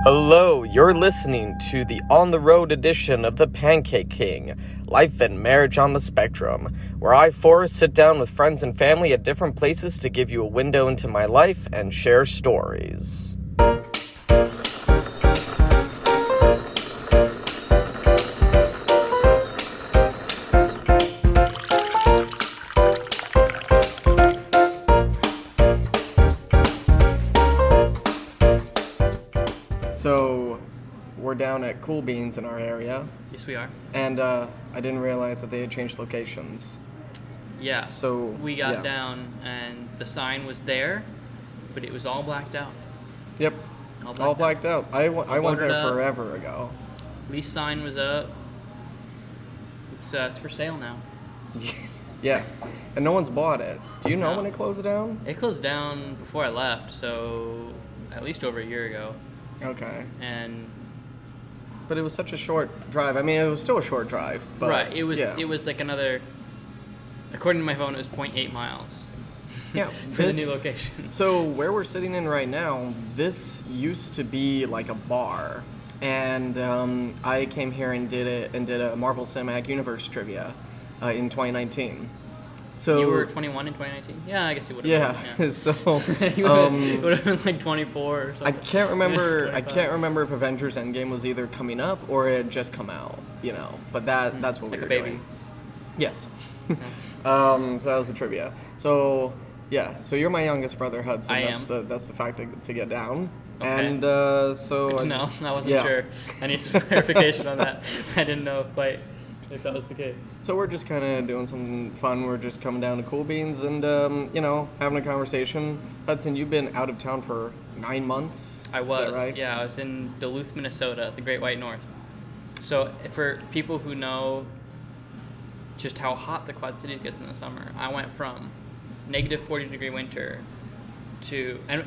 Hello, you're listening to the On the Road edition of the Pancake King, Life and Marriage on the Spectrum, where I, Forrest, sit down with friends and family at different places to give you a window into my life and share stories. So, we're down at Cool Beans in our area. Yes, we are. And I didn't realize that they had changed locations. Yeah. So we got down and the sign was there, but it was all blacked out. Yep. All blacked out. I went there forever ago. Lease sign was up. It's for sale now. Yeah. And no one's bought it. Do you know when it closed down? It closed down before I left, so at least over a year ago. Okay. But it was such a short drive. I mean, it was still a short drive. But right. It was like another. According to my phone, it was 0.8 miles. Yeah. For the new location. So where we're sitting in right now, this used to be like a bar, and I came here and did a Marvel Cinematic Universe trivia in 2019. So you were 21 in 2019? Yeah, I guess you would have. Yeah. So you would have been like 24 or something. I can't remember if Avengers Endgame was either coming up or it had just come out. But that's what like we were a baby. doing. Yes. So that was the trivia. So yeah. So you're my youngest brother, Hudson. I am. am. That's the fact to get down. Okay. And so good to know. I wasn't sure. I need some clarification on that. I didn't know quite if that was the case. So we're just kind of doing something fun. We're just coming down to Cool Beans and, having a conversation. Hudson, you've been out of town for 9 months? I was. Is that right? Yeah, I was in Duluth, Minnesota, the Great White North. So for people who know just how hot the Quad Cities gets in the summer, I went from negative 40-degree winter to... and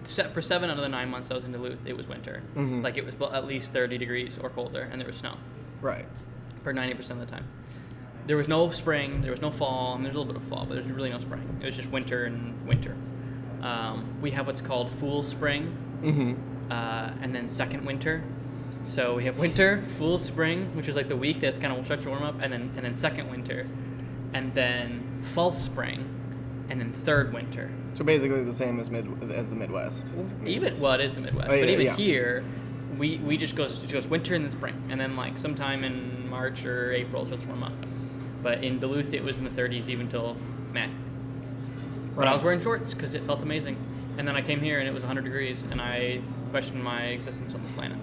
for 7 out of the 9 months I was in Duluth, it was winter. Mm-hmm. Like it was at least 30 degrees or colder, and there was snow. Right. For 90% of the time. There was no spring, there was no fall, and there's a little bit of fall, but there's really no spring. It was just winter and winter. We have what's called Fool Spring, and then second winter. So we have winter, Fool Spring, which is like the week that's kind of starts to warm up, and then second winter, and then false spring, and then third winter. So basically the same as the Midwest. It is the Midwest, but even here, we just goes winter and then spring, and then like sometime in March or April it's supposed to warm up. But in Duluth it was in the 30s even till May. But I was wearing shorts because it felt amazing. And then I came here and it was 100 degrees, and I questioned my existence on this planet.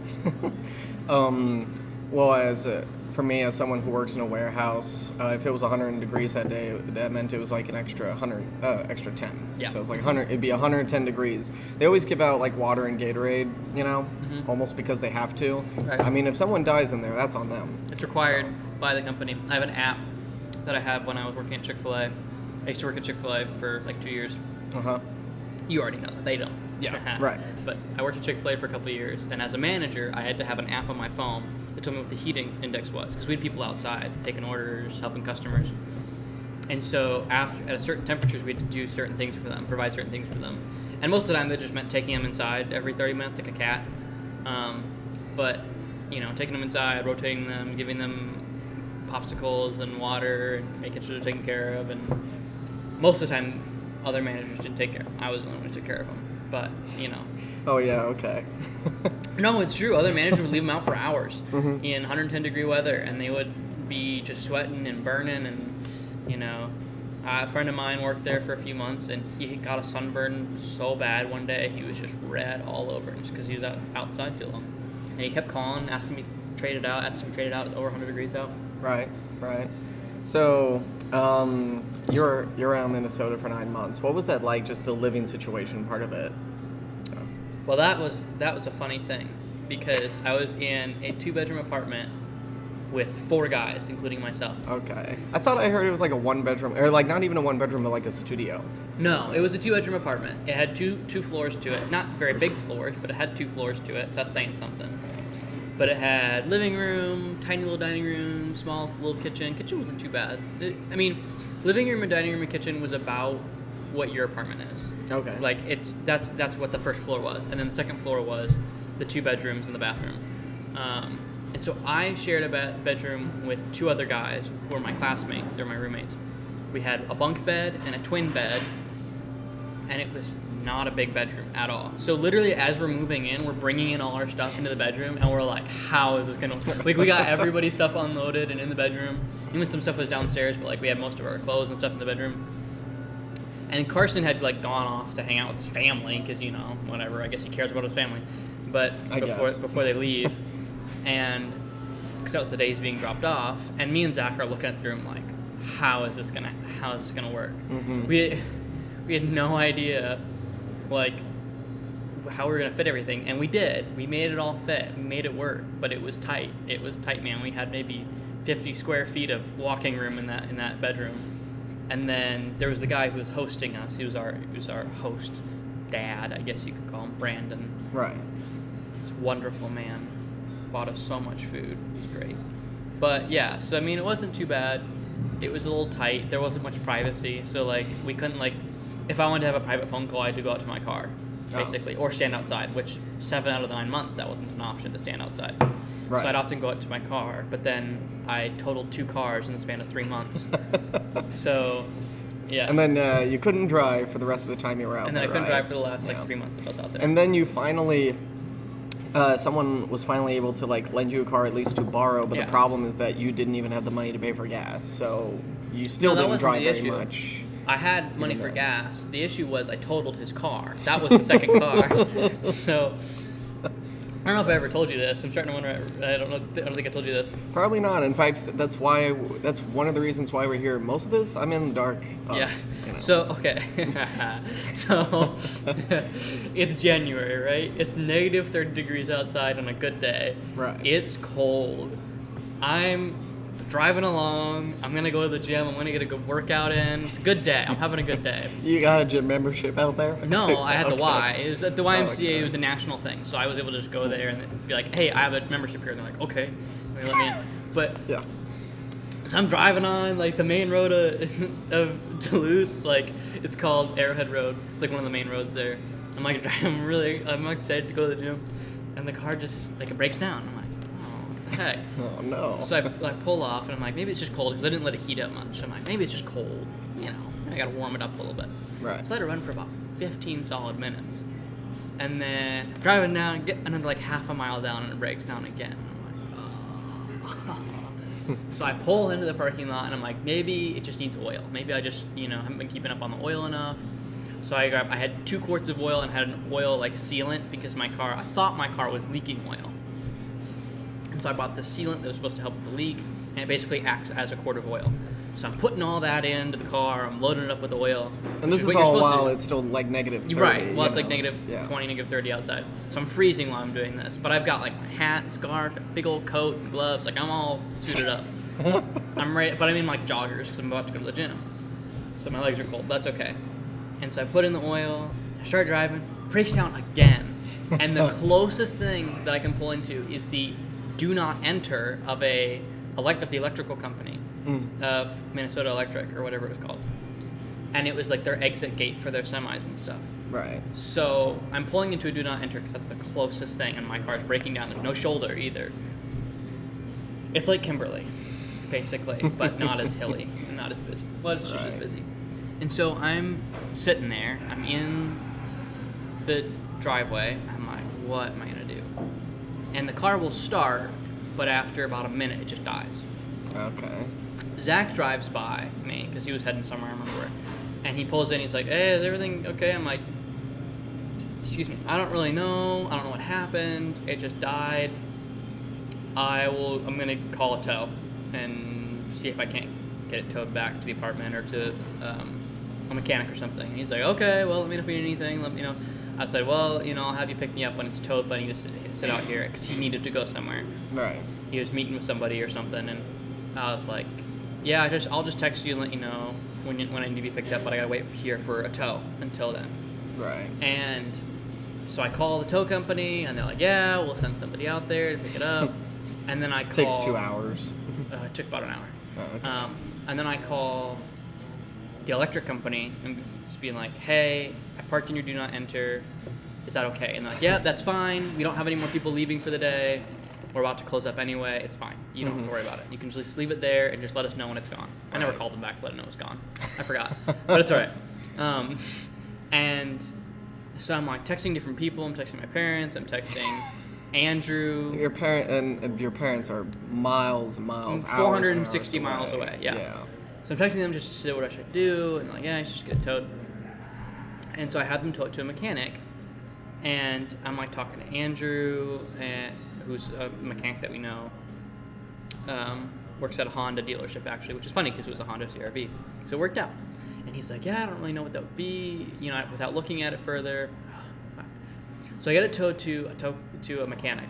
Well, for me, as someone who works in a warehouse, if it was 100 degrees that day, that meant it was like an extra extra 10. Yeah. So it was like 100. It'd be 110 degrees. They always give out like water and Gatorade, almost because they have to. Right. I mean, if someone dies in there, that's on them. It's required by the company. I have an app that I had when I was working at Chick-fil-A. I used to work at Chick-fil-A for like 2 years. You already know that. They don't. Yeah. Right. But I worked at Chick-fil-A for a couple of years, and as a manager, I had to have an app on my phone that told me what the heating index was, because we had people outside taking orders, helping customers. And so at certain temperatures, we had to do certain things for them, provide certain things for them. And most of the time, that just meant taking them inside every 30 minutes like a cat. But, taking them inside, rotating them, giving them popsicles and water, and making sure they're taken care of. And most of the time, other managers didn't take care of them. I was the only one who took care of them. But, Oh, yeah, okay. No, it's true. Other managers would leave them out for hours in 110-degree weather, and they would be just sweating and burning. And, a friend of mine worked there for a few months, and he got a sunburn so bad one day, he was just red all over just because he was outside too long. And he kept calling, asking me to trade it out. It's over 100 degrees out. Right. So, you're around Minnesota for 9 months. What was that like, just the living situation part of it? Well, that was a funny thing, because I was in a 2-bedroom apartment with 4 guys, including myself. Okay. I thought I heard it was like a 1-bedroom, or like not even a 1-bedroom, but like a studio. No, it was a 2-bedroom apartment. It had two floors to it. Not very big floors, but it had 2 floors to it, so that's saying something. But it had living room, tiny little dining room, small little kitchen. Kitchen wasn't too bad. Living room and dining room and kitchen was about what your apartment is. Okay. Like that's what the first floor was, and then the second floor was the 2 bedrooms and the bathroom. And so I shared a bedroom with 2 other guys who were my classmates. They're my roommates. We had a bunk bed and a twin bed, and it was not a big bedroom at all. So literally, as we're moving in, we're bringing in all our stuff into the bedroom, and we're like, how is this gonna work? Like, we got everybody's stuff unloaded and in the bedroom. Even some stuff was downstairs, but like we had most of our clothes and stuff in the bedroom. And Carson had like gone off to hang out with his family because, you know, whatever. I guess he cares about his family. But before they leave, and because that was the day he's being dropped off, and me and Zach are looking at the room like, how is this gonna work? Mm-hmm. We had no idea like how we were gonna fit everything, and we did. We made it all fit. We made it work, but it was tight. It was tight, man. We had maybe 50 square feet of walking room in that bedroom, and then there was the guy who was hosting us. He was our host dad, I guess you could call him, Brandon. Right. He's a wonderful man. Bought us so much food. It was great. But yeah, so I mean, it wasn't too bad. It was a little tight. There wasn't much privacy, so like we couldn't like. If I wanted to have a private phone call, I had to go out to my car, basically, or stand outside. Which 7 out of the 9 months that wasn't an option to stand outside. Right. So I'd often go out to my car, but then I totaled 2 cars in the span of 3 months. So, yeah. And then you couldn't drive for the rest of the time you were out And then there, I couldn't right? drive for the last 3 months that I was out there. And then you finally, someone was finally able to like lend you a car at least to borrow, but the problem is that you didn't even have the money to pay for gas, so you still didn't drive very much. I had money for gas. The issue was I totaled his car. That was the second car. So I don't know if I ever told you this. I'm starting to wonder. I don't think I told you this. Probably not. In fact, that's one of the reasons why we're here. Most of this, I'm in the dark. Yeah. You know. So, okay. So, it's January, right? It's negative 30 degrees outside on a good day. Right. It's cold. I'm driving along. I'm going to go to the gym. I'm going to get a good workout in. It's a good day. I'm having a good day. You got a gym membership out there? No, I had the Y. It was at the YMCA. Okay. It was a national thing. So I was able to just go there and be like, hey, I have a membership here. And they're like, okay. They let me in. But Yeah. so I'm driving on like the main road of Duluth. Like, it's called Arrowhead Road. It's like one of the main roads there. I'm like, I'm excited to go to the gym. And the car just, like, it breaks down. I'm like, heck. Oh no. So I pull off and I'm like, maybe it's just cold because I didn't let it heat up much. I'm like, maybe it's just cold, you know. I gotta warm it up a little bit. Right. So I let it run for about 15 solid minutes, and then I'm driving down and get another like half a mile down and it breaks down again. And I'm like, oh. So I pull into the parking lot and I'm like, maybe it just needs oil. Maybe I just haven't been keeping up on the oil enough. So I had 2 quarts of oil and had an oil like sealant because I thought my car was leaking oil. And so I bought the sealant that was supposed to help with the leak, and it basically acts as a quart of oil. So I'm putting all that into the car, I'm loading it up with oil. And this is all while it's still like negative 30. Right, well, it's like negative 20, negative 30 outside. So I'm freezing while I'm doing this. But I've got like my hat, scarf, big old coat, and gloves. Like, I'm all suited up. I'm ready, but I'm in like joggers because I'm about to go to the gym. So my legs are cold, but that's okay. And so I put in the oil, I start driving, breaks down again. And the closest thing that I can pull into is the do not enter of the electrical company of Minnesota Electric or whatever it was called. And it was like their exit gate for their semis and stuff. Right. So I'm pulling into a do not enter because that's the closest thing, and my car's breaking down. There's no shoulder either. It's like Kimberly, basically, but not as hilly and not as busy. Well, it's just as busy. And so I'm sitting there. I'm in the driveway. I'm like, what am I going to do? And the car will start, but after about a minute, it just dies. Okay. Zach drives by me because he was heading somewhere, I remember where. And he pulls in, he's like, hey, is everything okay? I'm like, excuse me, I don't really know. I don't know what happened. It just died. I'm going to call a tow and see if I can't get it towed back to the apartment or to a mechanic or something. And he's like, okay, well, let me know if you need anything. Let me know. I said, well, I'll have you pick me up when it's towed, but I need to sit out here because he needed to go somewhere. Right. He was meeting with somebody or something, and I was like, yeah, I'll just text you and let you know when I need to be picked up, but I gotta wait here for a tow until then. Right. And so I call the tow company, and they're like, yeah, we'll send somebody out there to pick it up. And then I call. Takes 2 hours. It took about an hour. Oh, okay. And then I call the electric company and just being like, hey, I parked in your do not enter. Is that okay? And they're like, yeah, that's fine. We don't have any more people leaving for the day. We're about to close up anyway. It's fine. You don't have to worry about it. You can just leave it there and just let us know when it's gone. I never called them back to let them know it's gone. I forgot. But it's all right. And so I'm like texting different people. I'm texting my parents. I'm texting Andrew. Your parents are miles and miles, 460 miles away. away. Yeah. So I'm texting them just to say what I should do, and like, yeah, I should just get it towed. And so I had them towed to a mechanic, and I'm like talking to Andrew, who's a mechanic that we know, works at a Honda dealership actually, which is funny because it was a Honda CR-V, so it worked out. And he's like, yeah, I don't really know what that would be, without looking at it further. So I get it towed to a mechanic.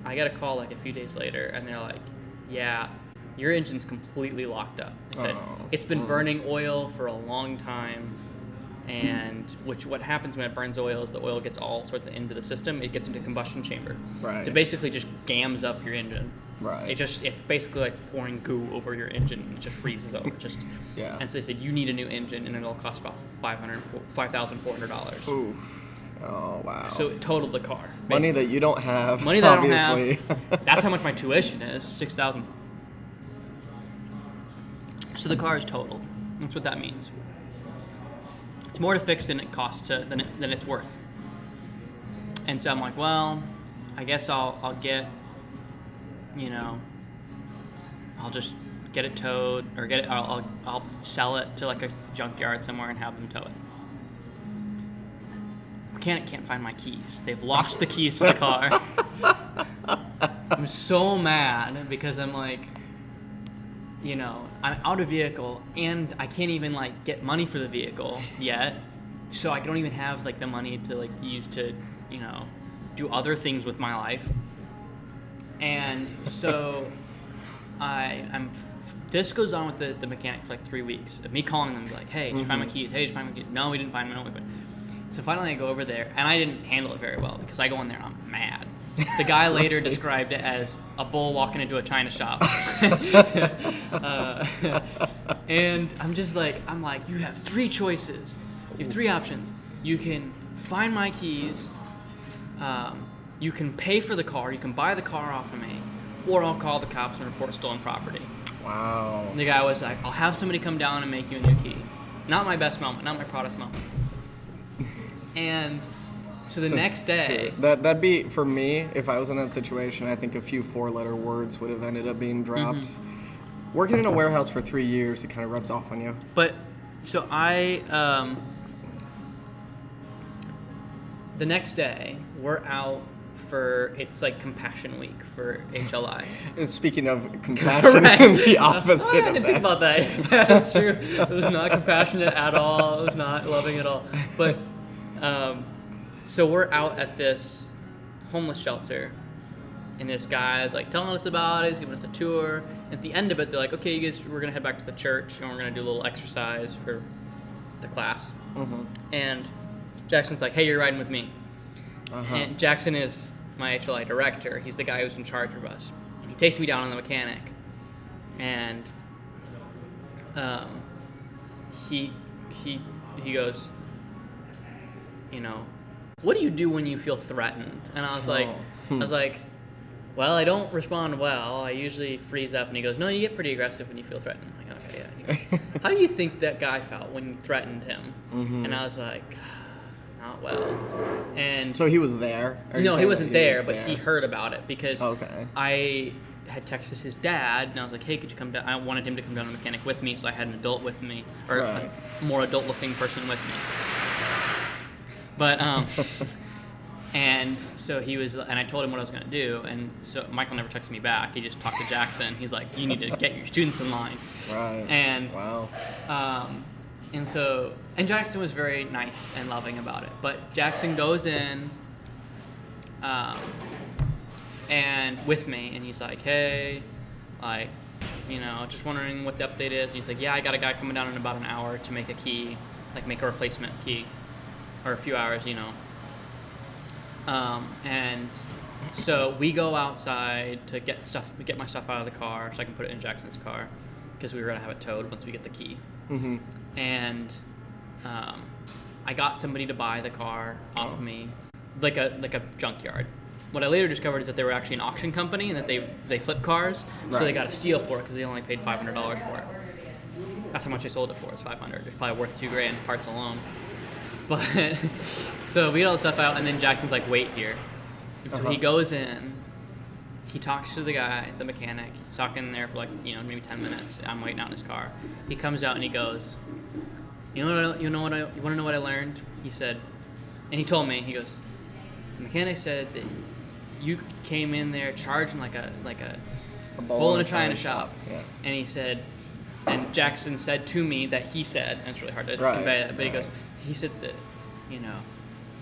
I get a call like a few days later, and they're like, yeah, your engine's completely locked up. They said, it's been burning oil for a long time, and what happens when it burns oil is the oil gets all sorts of into the system. It gets into combustion chamber. Right. So basically just gams up your engine. Right. It's basically like pouring goo over your engine, and it just freezes over. Yeah. And so they said, you need a new engine, and it'll cost about $5,400. Ooh. Oh, wow. So it totaled the car. Basically. Money that you don't have. Money that obviously. I don't have. That's how much my tuition is, $6,000. So the car is totaled. That's what that means. It's more to fix than it costs than it's worth. And so I'm like, well, I guess I'll get, I'll just get it towed, or I'll sell it to like a junkyard somewhere and have them tow it. Mechanic can't find my keys. They've lost the keys to the car. I'm so mad because I'm like, I'm out of vehicle and I can't even like get money for the vehicle yet. So I don't even have like the money to like use to, do other things with my life. And so this goes on with the mechanic for like 3 weeks of me calling them like, hey, did you find my keys? Hey, did you find my keys? No, we didn't find them. So finally I go over there, and I didn't handle it very well because I go in there and I'm mad. The guy later described it as a bull walking into a china shop. And I'm like, you have 3 choices. You have 3 options. You can find my keys, you can pay for the car, you can buy the car off of me, or I'll call the cops and report stolen property. Wow. And the guy was like, I'll have somebody come down and make you a new key. Not my best moment, not my proudest moment. And so the next day... That'd be, for me, if I was in that situation, I think a few 4-letter words would have ended up being dropped. Mm-hmm. Working in a warehouse for 3 years, it kind of rubs off on you. But, so the next day, we're out for, it's like Compassion Week for HLI. Speaking of compassion, the opposite I didn't think about that. That's true. It was not compassionate at all. It was not loving at all. But... so we're out at this homeless shelter, and this guy is like telling us about it. He's giving us a tour. At the end of it, they're like, "Okay, you guys, we're gonna head back to the church, and we're gonna do a little exercise for the class." Mm-hmm. And Jackson's like, "Hey, you're riding with me." Uh-huh. And Jackson is my HLI director. He's the guy who's in charge of us. And he takes me down on the mechanic, and he goes, what do you do when you feel threatened? And I was like, well, I don't respond well. I usually freeze up. And he goes, no, you get pretty aggressive when you feel threatened. I'm like, okay, yeah. And he goes, how do you think that guy felt when you threatened him? Mm-hmm. And I was like, not well. And so he was there? No, he wasn't there, but he heard about it because okay. I had texted his dad, and I was like, hey, could you come down? I wanted him to come down to the mechanic with me, so I had an adult with me, or a more adult-looking person with me. But, and so he was, and I told him what I was going to do, and so Michael never texted me back. He just talked to Jackson. He's like, you need to get your students in line. Right. And, wow. And Jackson was very nice and loving about it. But Jackson goes in, and with me, and he's like, hey, like, just wondering what the update is. And he's like, yeah, I got a guy coming down in about an hour to make a key, like make a replacement key. Or a few hours, and so we go outside to get my stuff out of the car so I can put it in Jackson's car because we were gonna have it towed once we get the key. Mm-hmm. And I got somebody to buy the car off me like a junkyard. What I later discovered is that they were actually an auction company and that they flip cars, so they got a steal for it because they only paid $500 for it. That's how much they sold it for. It's $500. It's probably worth $2,000 parts alone. But so we get all the stuff out, and then Jackson's like, "Wait here." And so he goes in. He talks to the guy, the mechanic. He's talking there for like maybe 10 minutes. I'm waiting out in his car. He comes out and he goes, you want to know what I learned? He said, and he told me. He goes, the mechanic said that you came in there charging like a bull in a china shop. Yeah. And he said, and Jackson said to me that he said, and it's really hard to convey that, but he said that,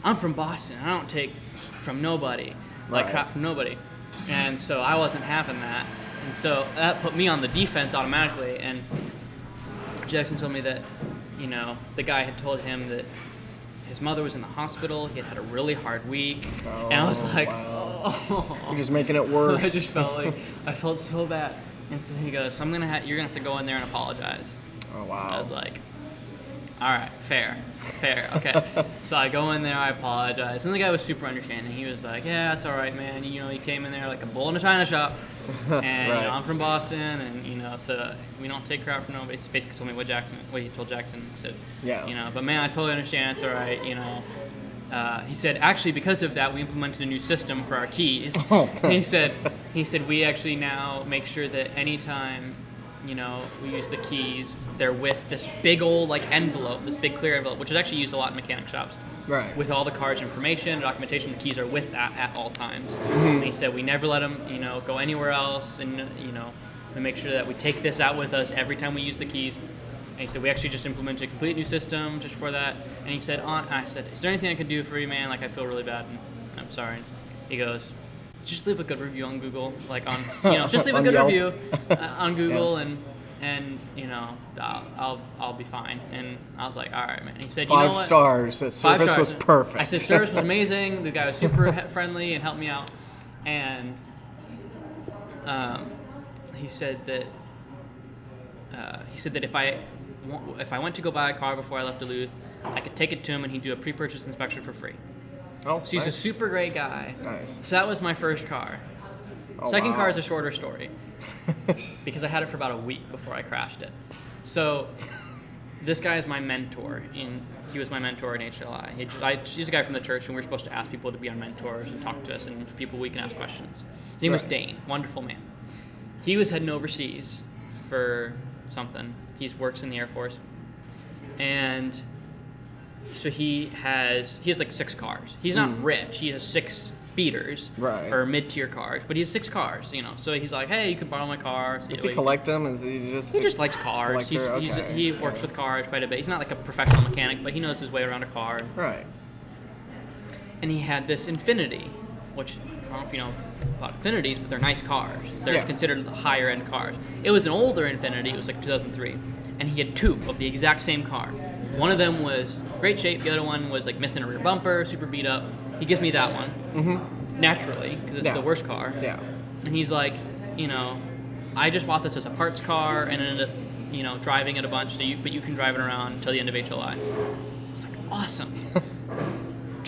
I'm from Boston. I don't take from nobody, like crap from nobody. And so I wasn't having that. And so that put me on the defense automatically. And Jackson told me that, the guy had told him that his mother was in the hospital. He had had a really hard week. And I was like, wow. You're just making it worse. I just felt like, I felt so bad. And so he goes, so you're going to have to go in there and apologize. Oh, wow. I was like, all right, fair, okay. So I go in there, I apologize, and the guy was super understanding. He was like, yeah, that's all right, man. He came in there like a bull in a china shop, and I'm from Boston, and so we don't take crap from nobody. He basically told me what he told Jackson. He said, but man, I totally understand. It's all right, he said, actually, because of that, we implemented a new system for our keys. he said we actually now make sure that anytime we use the keys, they're with this big old envelope, this big clear envelope, which is actually used a lot in mechanic shops. Right. With all the car's information, documentation, the keys are with that at all times. Mm-hmm. And he said we never let them, go anywhere else, and we make sure that we take this out with us every time we use the keys. And he said we actually just implemented a complete new system just for that. And he said, I said, is there anything I can do for you, man? I feel really bad, and I'm sorry. He goes, just leave a good review on Google, just leave a good review on Google, and I'll be fine. And I was like, all right, man. And he said, 5 stars. The service was perfect. I said, service was amazing. The guy was super friendly and helped me out. And he said that if I went to go buy a car before I left Duluth, I could take it to him and he'd do a pre-purchase inspection for free. Oh, so he's a super great guy. Nice. So that was my first car. Second car is a shorter story because I had it for about a week before I crashed it. So this guy is my mentor. He was my mentor in HLI. He's a guy from the church, and we're supposed to ask people to be our mentors and talk to us, and people we can ask questions. His name was Dane, wonderful man. He was heading overseas for something. He works in the Air Force, and so he has 6 cars. He's not rich. He has 6 beaters or mid-tier cars, but he has 6 cars. So he's like, hey, you can borrow my car. Does he collect them? Is he just? He just likes cars. He works with cars quite a bit. He's not like a professional mechanic, but he knows his way around a car. Right. And he had this Infiniti, which I don't know if you know about Infinitis, but they're nice cars. They're considered higher end cars. It was an older Infiniti. It was 2003, and he had 2 of the exact same car. One of them was great shape. The other one was missing a rear bumper, super beat up. He gives me that one, naturally, because it's the worst car. Yeah. And he's like, I just bought this as a parts car and ended up, driving it a bunch. But you can drive it around until the end of HLI. I was like, awesome.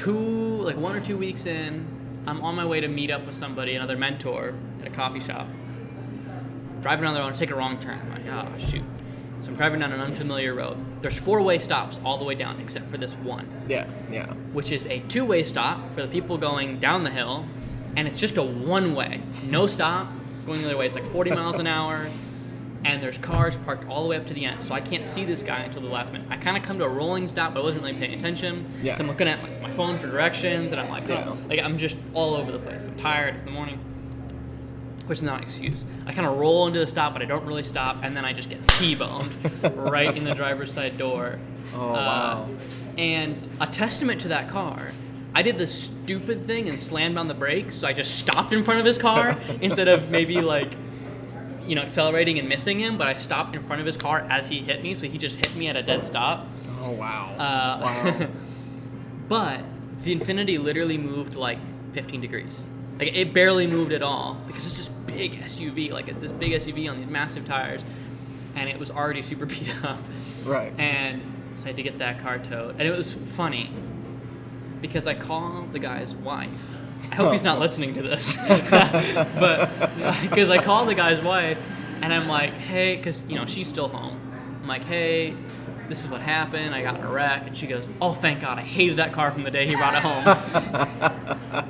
1 or 2 weeks in, I'm on my way to meet up with somebody, another mentor, at a coffee shop. Driving down the road, I take a wrong turn. I'm like, oh shoot. So I'm driving down an unfamiliar road. There's 4-way stops all the way down, except for this one. Yeah. Which is a 2-way stop for the people going down the hill, and it's just a 1-way. No stop, going the other way. It's 40 miles an hour, and there's cars parked all the way up to the end. So I can't see this guy until the last minute. I kind of come to a rolling stop, but I wasn't really paying attention. Yeah. So I'm looking at my phone for directions, and I'm I'm just all over the place. I'm tired. It's the morning. Which is not an excuse. I kind of roll into the stop, but I don't really stop, and then I just get T-boned right in the driver's side door. Oh, wow. And a testament to that car, I did the stupid thing and slammed on the brakes, so I just stopped in front of his car instead of maybe accelerating and missing him, but I stopped in front of his car as he hit me, so he just hit me at a dead stop. Oh, wow. Wow. But the Infiniti literally moved 15 degrees. It barely moved at all because it's this big SUV. It's this big SUV on these massive tires, and it was already super beat up. Right. And so I had to get that car towed. And it was funny. because I call the guy's wife. I hope he's not listening to this. But because I call the guy's wife, and I'm like, hey, because, she's still home. I'm like, hey, this is what happened. I got in a wreck. And she goes, oh, thank God. I hated that car from the day he brought it home.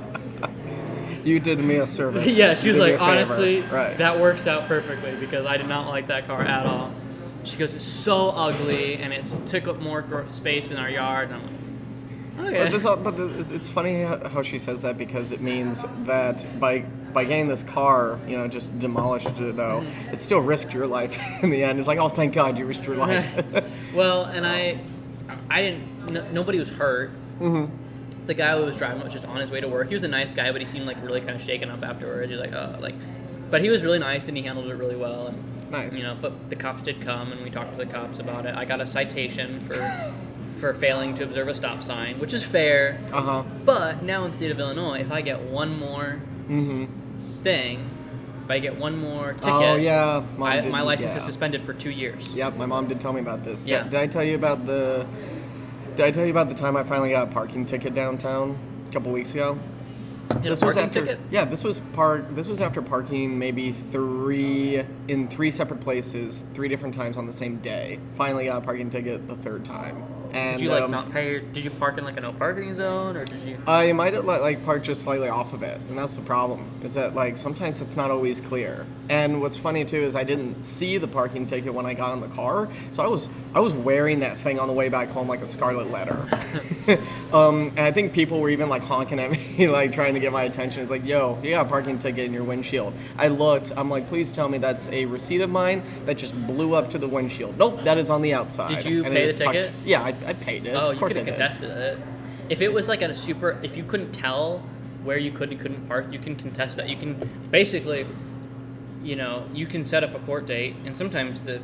You did me a service. Yeah, she was like, honestly, right. That works out perfectly because I did not like that car at all. She goes, it's so ugly, and it took up more space in our yard. And I'm like, okay. It's funny how she says that, because it means that by getting this car, just demolished it, though, it still risked your life in the end. It's like, oh, thank God you risked your life. Well, and I didn't, nobody was hurt. Mm-hmm. The guy who was driving was just on his way to work. He was a nice guy, but he seemed like really kind of shaken up afterwards. He's like, but he was really nice and he handled it really well. And, nice. But the cops did come and we talked to the cops about it. I got a citation for failing to observe a stop sign, which is fair. Uh-huh. But now in the state of Illinois, if I get one more thing, if I get one more ticket, my license is suspended for 2 years. Yep, my mom did tell me about this. Yeah. Did I tell you about the time I finally got a parking ticket downtown a couple weeks ago? This was after ticket? Yeah, this was after parking maybe in three separate places, 3 different times on the same day. Finally got a parking ticket the 3rd time. And, did you not pay? Did you park in a no parking zone, or did you? I might have parked just slightly off of it, and that's the problem. Is that sometimes it's not always clear. And what's funny too is I didn't see the parking ticket when I got in the car, so I was wearing that thing on the way back home like a scarlet letter. And I think people were even honking at me, trying to get my attention. It's like, yo, you got a parking ticket in your windshield. I looked. I'm like, please tell me that's a receipt of mine that just blew up to the windshield. Nope, that is on the outside. Did you pay the ticket? Yeah, I paid it. Oh, of course you could have contested it. If it was if you couldn't tell where you could and couldn't park, you can contest that. You can basically, you can set up a court date, and sometimes the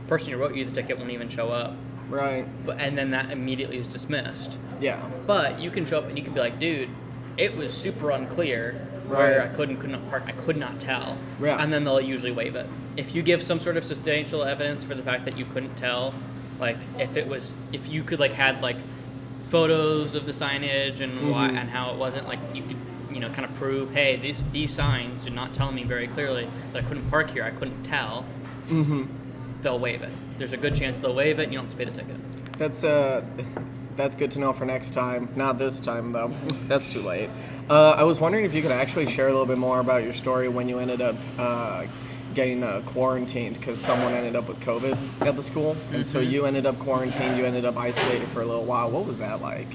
person who wrote you the ticket won't even show up. Right. And then that immediately is dismissed. Yeah. But you can show up and you can be like, dude, it was super unclear where I could not park. I could not tell. Yeah. And then they'll usually waive it. If you give some sort of substantial evidence for the fact that you couldn't tell, if you could had photos of the signage and why and how it wasn't, you could kind of prove, hey, these signs did not tell me very clearly that I couldn't park here. I couldn't tell. Mm-hmm. They'll waive it. There's a good chance they'll waive it and you don't have to pay the ticket. That's good to know for next time. Not this time, though. That's too late. I was wondering if you could actually share a little bit more about your story when you ended up getting quarantined because someone ended up with COVID at the school. And so you ended up quarantined, you ended up isolated for a little while. What was that like?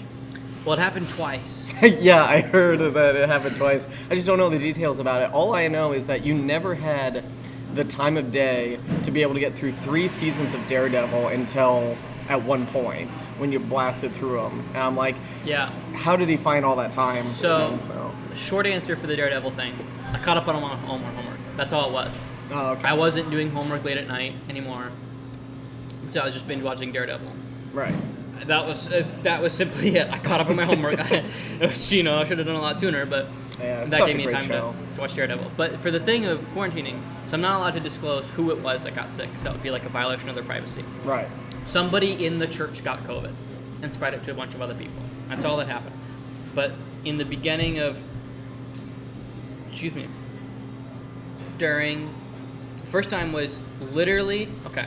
Well, it happened twice. Yeah, I heard that it happened twice. I just don't know the details about it. All I know is that you never had the time of day to be able to get through 3 seasons of Daredevil until at one point when you blasted through them. And I'm like, yeah, how did he find all that time? So, short answer for the Daredevil thing, I caught up on my homework. That's all it was. Oh, okay. I wasn't doing homework late at night anymore, so I was just binge watching Daredevil. Right. That was simply it. I caught up on my homework. I should have done a lot sooner, but that gave me time to watch Daredevil. But for the thing of quarantining, so I'm not allowed to disclose who it was that got sick, so that would be a violation of their privacy. Right. Somebody in the church got COVID and spread it to a bunch of other people. That's all that happened. But in the beginning of, first time was literally, okay.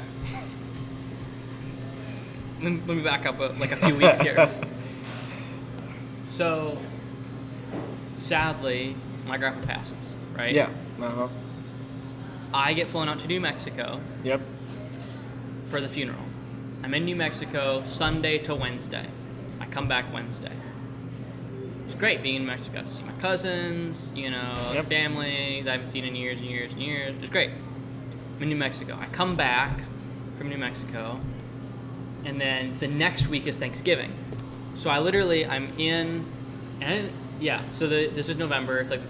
Let me back up a few weeks here. So, sadly, my grandpa passes, right? Yeah. Uh-huh. I get flown out to New Mexico. Yep. For the funeral. I'm in New Mexico Sunday to Wednesday. I come back Wednesday. It's great being in New Mexico. I got to see my cousins, family that I haven't seen in years and years and years. It's great. I'm in New Mexico. I come back from New Mexico, and then the next week is Thanksgiving. So this is November. It's the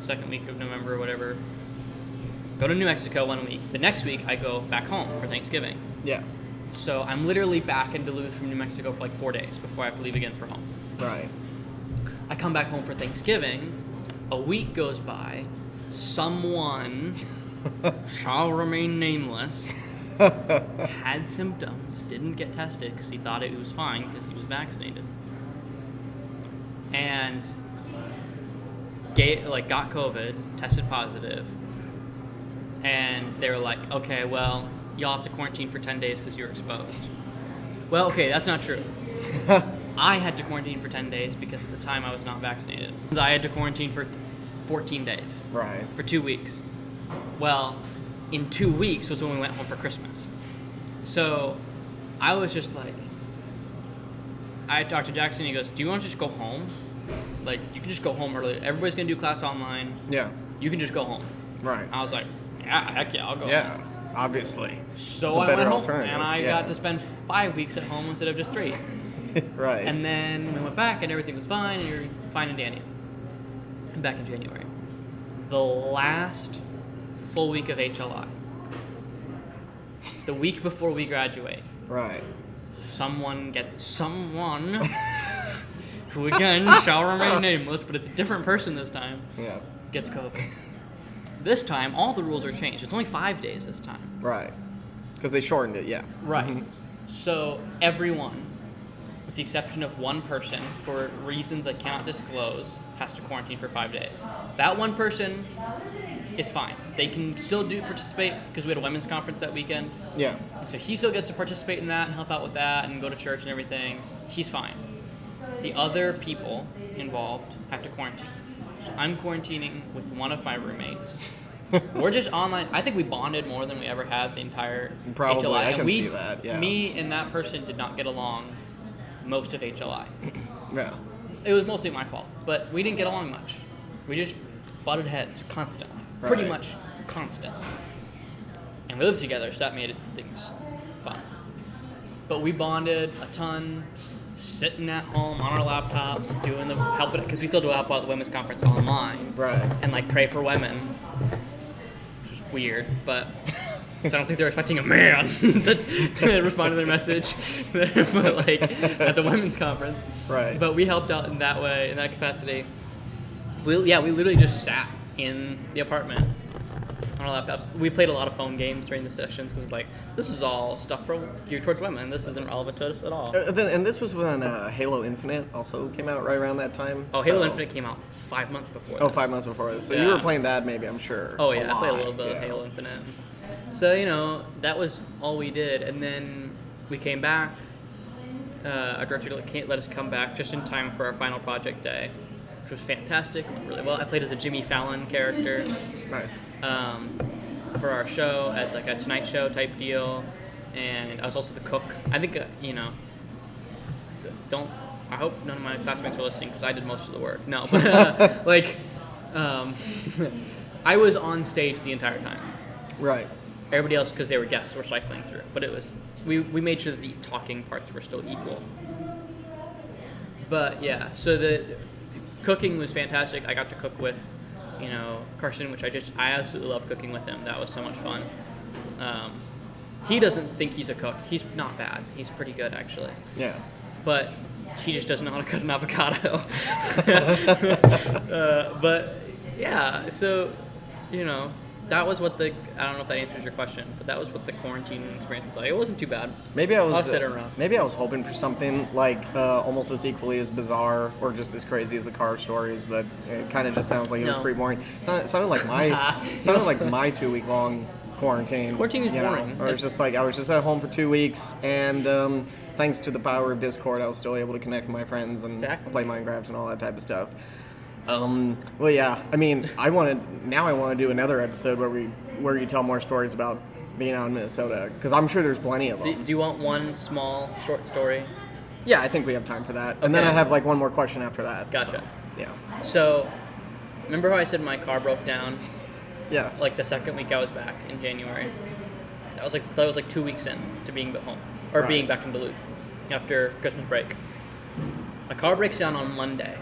second week of November or whatever. Go to New Mexico 1 week. The next week, I go back home for Thanksgiving. Yeah. So I'm literally back in Duluth from New Mexico for 4 days before I have to leave again for home. Right. I come back home for Thanksgiving. A week goes by. Someone, shall remain nameless, had symptoms, didn't get tested because he thought it was fine because he was vaccinated. and got COVID, tested positive, and they were like, okay, well, you'll have to quarantine for 10 days because you're exposed. Well, okay, that's not true. I had to quarantine for 10 days because at the time I was not vaccinated. I had to quarantine for 14 days. Right. For 2 weeks. Well, in 2 weeks was when we went home for Christmas. So I was just like, I talked to Jackson, he goes, do you want to just go home? Like, you can just go home early. Everybody's going to do class online. Yeah. You can just go home. Right. I was like, yeah, heck yeah, I'll go Yeah, home. obviously. So it's a I better went home, alternative. and I yeah. got to spend 5 weeks at home instead of just 3. Right. And then we went back, and everything was fine, and you're fine and dandy. And back in January. The last full week of HLI. The week before we graduate. Right. Someone who again shall remain nameless, but it's a different person this time, Yeah. gets COVID. This time, all the rules are changed. It's only 5 days this time. Right. Because they shortened it, yeah. Right. Mhm. So everyone, with the exception of one person, for reasons I cannot disclose, has to quarantine for 5 days. That one person is fine. They can still participate because we had a women's conference that weekend. Yeah. And so he still gets to participate in that and help out with that and go to church and everything. He's fine. The other people involved have to quarantine. So I'm quarantining with one of my roommates. We're just online. I think we bonded more than we ever had the entire Probably, HLI. I And can see that, yeah. Me and that person did not get along most of HLI. Yeah. It was mostly my fault, but we didn't get along much. We just butted heads constantly. Pretty Right. much constant. And we lived together, so that made things fun. But we bonded a ton, sitting at home on our laptops, helping, because we still do help out at the women's conference online. Right. And pray for women, which is weird, but because I don't think they're expecting a man to respond to their message, but at the women's conference. Right. But we helped out in that way, in that capacity. We literally just sat in the apartment on our laptops. We played a lot of phone games during the sessions because this is all stuff geared towards women. This isn't relevant to us at all. And this was when Halo Infinite also came out right around that time. Oh, Halo Infinite came out 5 months before Oh, this. 5 months before this. So Yeah. you were playing that maybe, I'm sure. Oh yeah, I played a lot, little bit of yeah. Halo Infinite. So, that was all we did. And then we came back. Our director let us come back just in time for our final project day, which was fantastic. It went really well. I played as a Jimmy Fallon character. Nice. For our show as a Tonight Show type deal, and I was also the cook. I think I hope none of my classmates were listening because I did most of the work. No, but I was on stage the entire time. Right. Everybody else, because they were guests, were cycling through. But it was we made sure that the talking parts were still equal. But yeah, so the cooking was fantastic. I got to cook with Carson, which I absolutely loved cooking with him. That was so much fun. He doesn't think he's a cook. He's not bad. He's pretty good, actually. Yeah. But he just doesn't know how to cut an avocado. But yeah, so that was what I don't know if that answers your question, but that was what the quarantine experience was like. It wasn't too bad. Maybe I was. I'll sit around. Maybe I was hoping for something almost as equally as bizarre or just as crazy as the car stories, but it kind of just sounds like it was No. pretty boring. It sounded like my 2 week long quarantine. Quarantine is boring. Or it's just I was just at home for 2 weeks, and thanks to the power of Discord, I was still able to connect with my friends and Exactly. play Minecraft and all that type of stuff. Well, yeah. I mean, I want to do another episode where you tell more stories about being out in Minnesota, because I'm sure there's plenty of them. Do you want one small short story? Yeah, I think we have time for that. And then Okay. I have one more question after that. Gotcha. So, yeah. So, remember how I said my car broke down? Yes. The second week I was back in January. That was 2 weeks in to being home or Right. being back in Duluth after Christmas break. My car breaks down on Monday.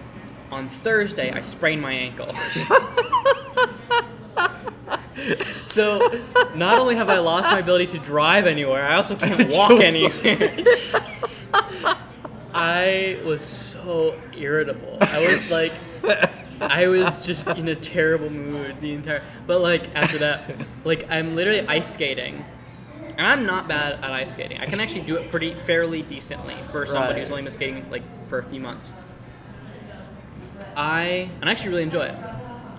On Thursday, I sprained my ankle. So, not only have I lost my ability to drive anywhere, I also can't walk anywhere. I was so irritable. I was just in a terrible mood but after that, I'm literally ice skating. And I'm not bad at ice skating. I can actually do it fairly decently for somebody Right. who's only been skating for a few months. I actually really enjoy it.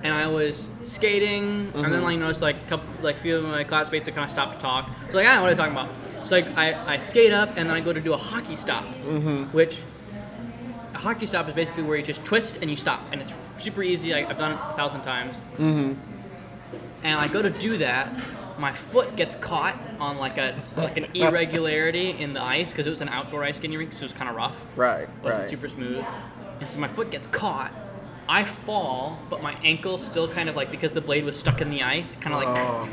And I was skating, and then I noticed like a few of my classmates that kind of stopped to talk. So like, what are you talking about? So like, I skate up, and then I go to do a hockey stop, which a hockey stop is basically where you just twist and you stop, and it's super easy. I've done it 1,000 times. And I go to do that, my foot gets caught on like an irregularity in the ice because it was an outdoor ice skating rink, so it was kind of rough. Right. It wasn't super smooth, and so my foot gets caught. I fall, but my ankle still kind of like, because the blade was stuck in the ice, kind of like,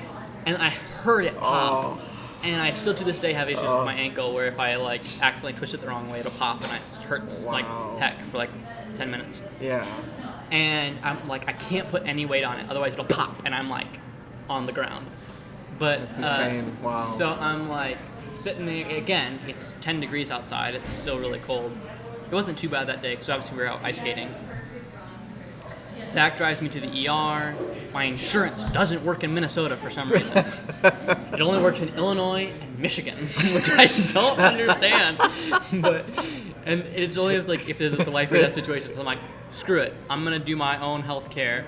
and I heard it pop. And I still to this day have issues with my ankle where if I like accidentally twist it the wrong way, it'll pop and it hurts like heck for like 10 minutes. Yeah. And I'm like, I can't put any weight on it, otherwise it'll pop, and I'm like on the ground. But that's insane. Wow. So I'm like sitting there again. It's 10 degrees outside. It's still really cold. It wasn't too bad that day because obviously we were out ice skating. Zach drives me to the ER. My insurance doesn't work in Minnesota for some reason. It only works in Illinois and Michigan, which I don't understand. And it's only if there's a life or death situation. So I'm like, screw it. I'm gonna do my own health care.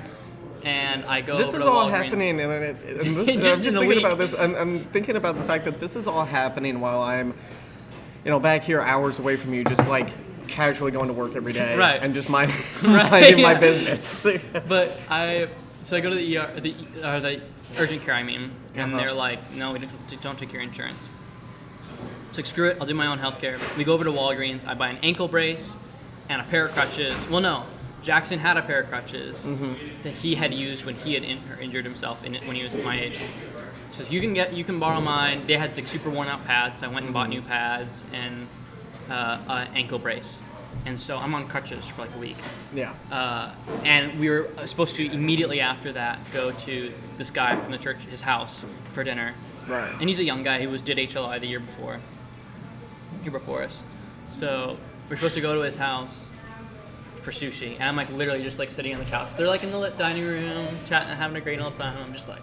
And I go. This over is to all Walgreens. happening, I'm just thinking about this. I'm thinking about the fact that this is all happening while I'm, back here hours away from you, just like casually going to work every day, right, and just minding my business. But I go to the ER, the urgent care, and they're like, no, we don't take your insurance. It's like, screw it, I'll do my own healthcare. We go over to Walgreens. I buy an ankle brace and a pair of crutches. Well, no, Jackson had a pair of crutches that he had used when he had injured himself when he was my age. He says, you can borrow mine. They had like super worn out pads. So I went and bought new pads and an ankle brace. And so I'm on crutches for like a week. Yeah. And we were supposed to immediately after that go to this guy from the church, his house, for dinner. Right. And he's a young guy who did HLI the year before us. So we're supposed to go to his house for sushi, and I'm like literally just like sitting on the couch. They're like in the dining room, chatting, having a great old time. I'm just like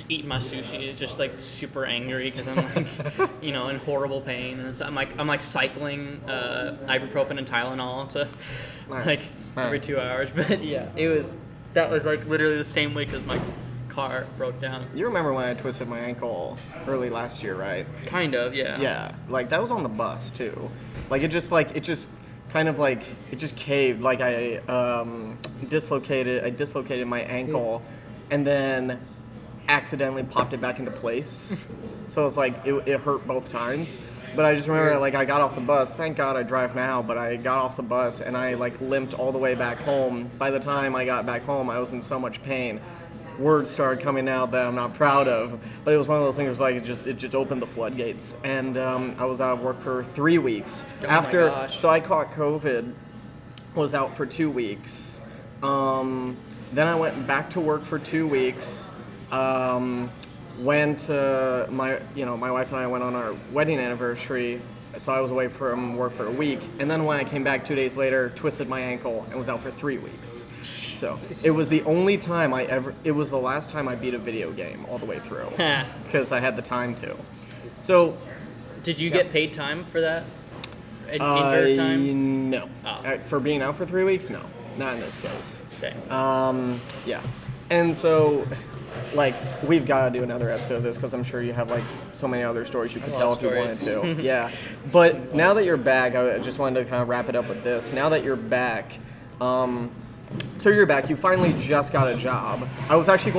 eating my sushi, just like super angry because I'm like, in horrible pain. And I'm like cycling ibuprofen and Tylenol to every 2 hours. But yeah, that was like literally the same week as my car broke down. You remember when I twisted my ankle early last year, right? Kind of, yeah. Yeah, like that was on the bus too. Like it just kind of like it just caved. Like I dislocated my ankle, and then accidentally popped it back into place. So it's like it hurt both times. But I just remember like I got off the bus. Thank God I drive now, but I got off the bus and I like limped all the way back home. By the time I got back home, I was in so much pain. Words started coming out that I'm not proud of, but it was one of those things where like it just opened the floodgates, and I was out of work for 3 weeks. My gosh. So I caught COVID, was out for 2 weeks. Then I went back to work for 2 weeks. Went my wife and I went on our wedding anniversary, so I was away from work for a week, and then when I came back 2 days later, twisted my ankle and was out for 3 weeks. So it was the only time it was the last time I beat a video game all the way through because I had the time to. So, did you get paid time for that? Injured time? No. Oh. For being out for 3 weeks, no, not in this case. Dang. Yeah, and so like we've got to do another episode of this because I'm sure you have like so many other stories you could tell if you wanted to. Yeah, but now that you're back, I just wanted to kind of wrap it up with this. Now that you're back. So you're back. You finally just got a job. I was actually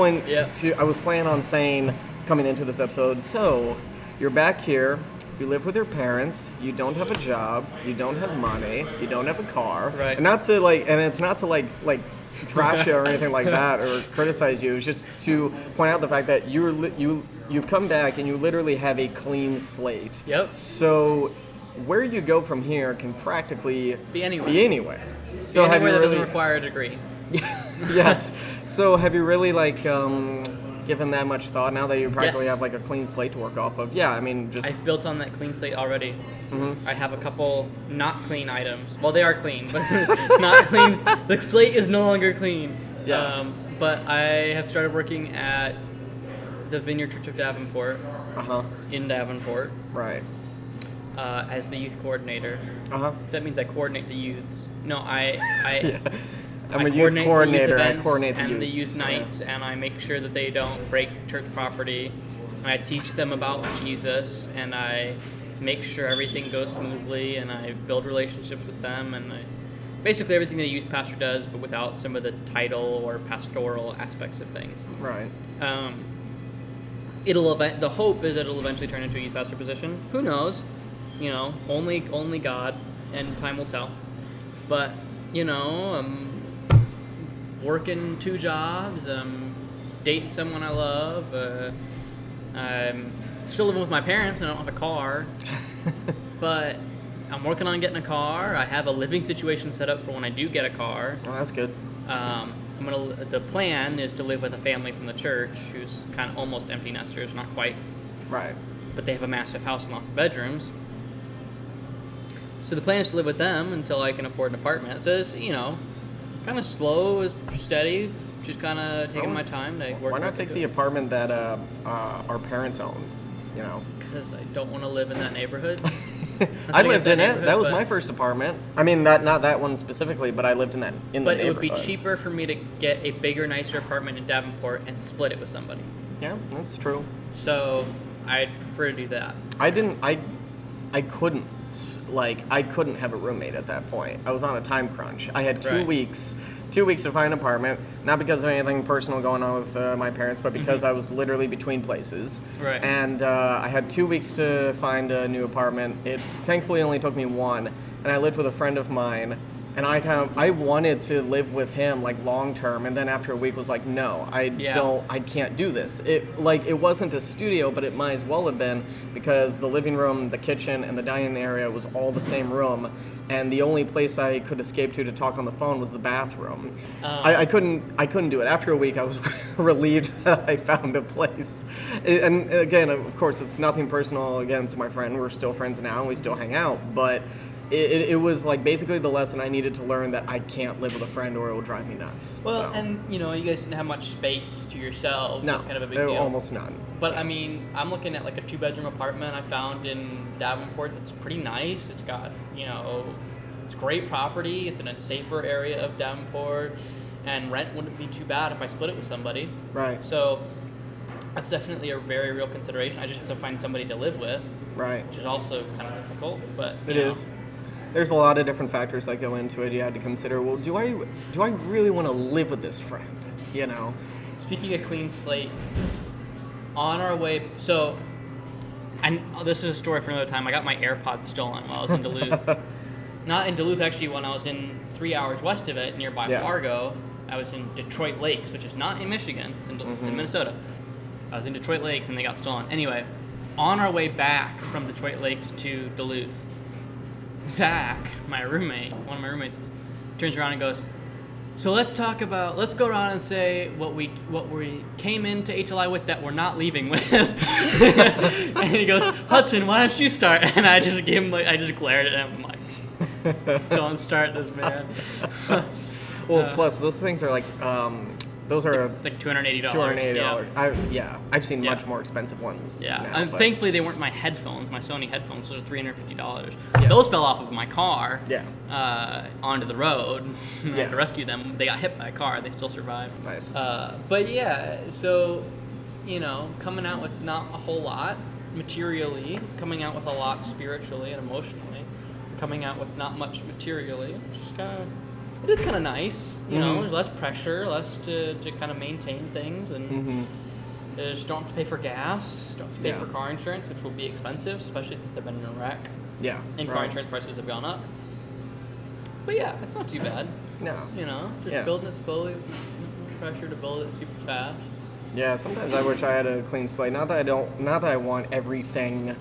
I was planning on saying, coming into this episode, so you're back here, you live with your parents, you don't have a job, you don't have money, you don't have a car. Right. And it's not to like trash you or anything like that or criticize you. It's just to point out the fact that you've come back and you literally have a clean slate. Yep. So where you go from here can practically be anywhere. So anywhere have you that really doesn't require a degree. Yes. So have you really given that much thought now that you practically have like a clean slate to work off of? Yeah, I mean just I've built on that clean slate already. I have a couple not clean items. Well, they are clean, but not clean. The slate is no longer clean. Yeah. But I have started working at the Vineyard Church of Davenport. Uh-huh. In Davenport. Right. as the youth coordinator. Uh-huh. So that means I coordinate the youths. No, I Yeah. I'm I a youth coordinator. The youth I events coordinate the and the youths. youth nights, and I make sure that they don't break church property. And I teach them about Jesus, and I make sure everything goes smoothly, and I build relationships with them, and basically everything that a youth pastor does, but without some of the title or pastoral aspects of things. Right. The hope is that it'll eventually turn into a youth pastor position. Who knows? Only God, and time will tell. But I'm working 2 jobs. I'm dating someone I love. I'm still living with my parents. I don't have a car, but I'm working on getting a car. I have a living situation set up for when I do get a car. Oh, that's good. The plan is to live with a family from the church who's kind of almost empty nesters, not quite. Right. But they have a massive house and lots of bedrooms. So the plan is to live with them until I can afford an apartment. So it's, kind of slow, it's steady, just kind of taking my time to work. Why not take the apartment that our parents own? Because I don't want to live in that neighborhood. I lived in it. That was my first apartment. I mean, not that one specifically, but I lived in the neighborhood. But it would be cheaper for me to get a bigger, nicer apartment in Davenport and split it with somebody. Yeah, that's true. So I'd prefer to do that. I couldn't have a roommate at that point. I was on a time crunch. I had 2 weeks to find an apartment, not because of anything personal going on with my parents, but because I was literally between places. Right. And I had 2 weeks to find a new apartment. It thankfully only took me 1, and I lived with a friend of mine. And I wanted to live with him like long term, and then after a week was like, no, I can't do this. It wasn't a studio, but it might as well have been, because the living room, the kitchen, and the dining area was all the same room, and the only place I could escape to talk on the phone was the bathroom. I couldn't do it. After a week, I was relieved that I found a place. And again, of course, it's nothing personal against my friend. We're still friends now, and we still hang out, but it was like basically the lesson I needed to learn, that I can't live with a friend or it will drive me nuts. Well, so. and you guys didn't have much space to yourselves. No, so it's kind of a big deal. Almost none. But I mean, I'm looking at like a 2-bedroom apartment I found in Davenport that's pretty nice. It's got, it's great property. It's in a safer area of Davenport, and rent wouldn't be too bad if I split it with somebody. Right. So that's definitely a very real consideration. I just have to find somebody to live with. Right. Which is also kind of difficult, but it is. There's a lot of different factors that go into it. You had to consider, well, do I really want to live with this friend? Speaking of clean slate, on our way, so, and this is a story for another time. I got my AirPods stolen while I was in Duluth. Not in Duluth, actually. When I was in 3 hours west of it, nearby Fargo, I was in Detroit Lakes, which is not in Michigan. It's in Minnesota. I was in Detroit Lakes, and they got stolen. Anyway, on our way back from Detroit Lakes to Duluth, Zach, one of my roommates, turns around and goes, so let's go around and say what we came into HLI with that we're not leaving with. And he goes, Hudson, why don't you start? And I just glared at him. I'm like, don't start this, man. Well, plus those things are like, those are like $280. $280. I've seen much more expensive ones. Yeah, now, and thankfully they weren't my headphones, my Sony headphones. Those are $350. Yeah. Those fell off of my car. Yeah. Onto the road. I had to rescue them. They got hit by a car. They still survived. Nice. But yeah, so coming out with not a whole lot materially, coming out with a lot spiritually and emotionally, coming out with not much materially, which is it is kind of nice, there's less pressure, less to kind of maintain things, and just don't have to pay for gas, don't have to pay for car insurance, which will be expensive, especially since I've been in a wreck. Yeah. And car insurance prices have gone up. But yeah, it's not too bad. No. Building it slowly, no pressure to build it super fast. Yeah, sometimes I wish I had a clean slate. Not that I want everything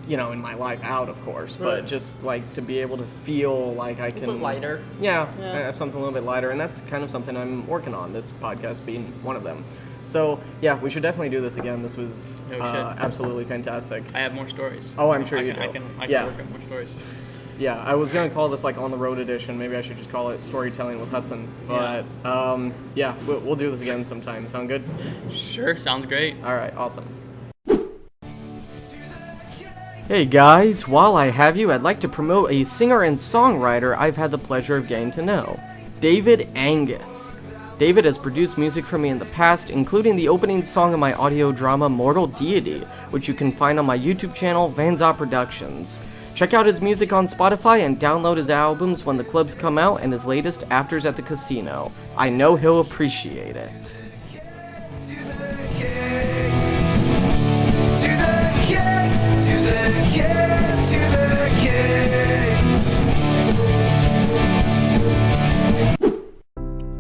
in my life out, of course, but just like to be able to feel like I can. A little bit lighter. Yeah, have something a little bit lighter, and that's kind of something I'm working on. This podcast being one of them. So yeah, we should definitely do this again. This was absolutely fantastic. I have more stories. Oh, I'm sure you do. I can work up more stories. Yeah, I was gonna call this like on the road edition. Maybe I should just call it storytelling with Hudson. But we'll do this again sometime. Sound good? Sure, sounds great. All right, awesome. Hey guys, while I have you, I'd like to promote a singer and songwriter I've had the pleasure of getting to know, David Angus. David has produced music for me in the past, including the opening song of my audio drama Mortal Deity, which you can find on my YouTube channel, Vanza Productions. Check out his music on Spotify and download his albums when the clubs come out and his latest Afters at the Casino. I know he'll appreciate it.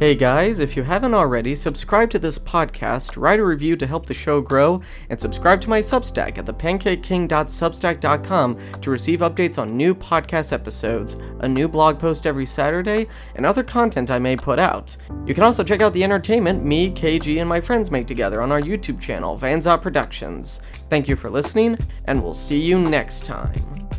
Hey guys, if you haven't already, subscribe to this podcast, write a review to help the show grow, and subscribe to my Substack at thepancakeking.substack.com to receive updates on new podcast episodes, a new blog post every Saturday, and other content I may put out. You can also check out the entertainment me, KG, and my friends make together on our YouTube channel, Vanza Productions. Thank you for listening, and we'll see you next time.